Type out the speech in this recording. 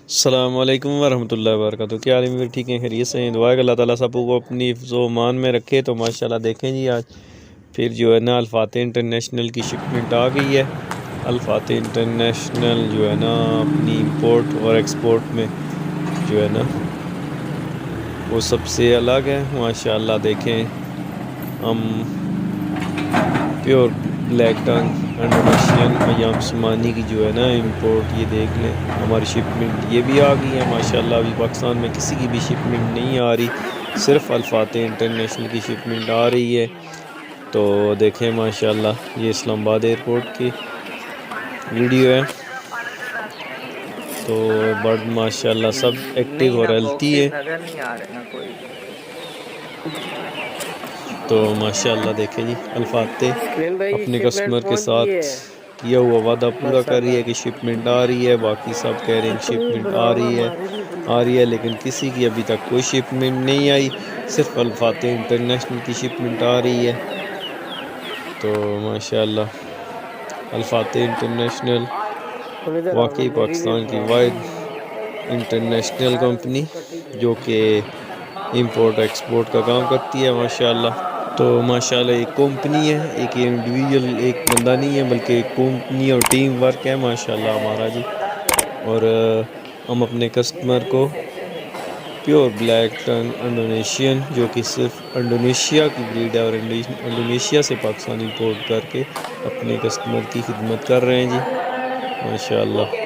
السلام علیکم ورحمۃ اللہ وبرکاتہ۔ کیا حال ہے؟ ٹھیک ہیں، خیریت سے ہیں؟ دعا ہے کہ اللہ تعالیٰ سب کو اپنی حفظ و امان میں رکھے۔ تو ماشاءاللہ دیکھیں جی، آج پھر جو ہے نا الفاتح انٹرنیشنل کی شپمنٹ آ گئی ہے۔ الفاتح انٹرنیشنل جو ہے نا اپنی امپورٹ اور ایکسپورٹ میں جو ہے نا وہ سب سے الگ ہے۔ ماشاءاللہ دیکھیں، ہم پیور بلیک ٹنگ انڈونیشین ایام سمانی کی جو ہے نا امپورٹ، یہ دیکھ لیں ہماری شپمنٹ یہ بھی آ گئی ہے۔ ماشاءاللہ ابھی پاکستان میں کسی کی بھی شپمنٹ نہیں آ رہی، صرف الفاتح انٹرنیشنل کی شپمنٹ آ رہی ہے۔ تو دیکھیں ماشاءاللہ یہ اسلام آباد ایئرپورٹ کی ویڈیو ہے۔ تو برڈ ماشاءاللہ سب ایکٹیو اور ہیلتھی ہے۔ تو ماشاءاللہ دیکھیں جی، الفاتح اپنے کسٹمر کے ساتھ کیا ہوا وعدہ پورا کر رہی ہے کہ شپمنٹ آ رہی ہے۔ باقی سب کہہ رہے ہیں شپمنٹ آ رہی ہے لیکن کسی کی ابھی تک کوئی شپمنٹ نہیں آئی، صرف الفاتح انٹرنیشنل کی شپمنٹ آ رہی ہے۔ تو ماشاءاللہ الفاتح انٹرنیشنل واقعی پاکستان کی واحد انٹرنیشنل کمپنی جو کہ امپورٹ ایکسپورٹ کا کام کرتی ہے ماشاءاللہ۔ تو ماشاءاللہ ایک کمپنی ہے، ایک انڈیویجول، ایک بندہ نہیں ہے بلکہ ایک کمپنی اور ٹیم ورک ہے ماشاءاللہ ہمارا جی۔ اور ہم اپنے کسٹمر کو پیور بلیک ٹنگ انڈونیشین، جو کہ صرف انڈونیشیا کی بریڈ ہے اور انڈونیشیا سے پاکستان امپورٹ کر کے اپنے کسٹمر کی خدمت کر رہے ہیں جی ماشاءاللہ۔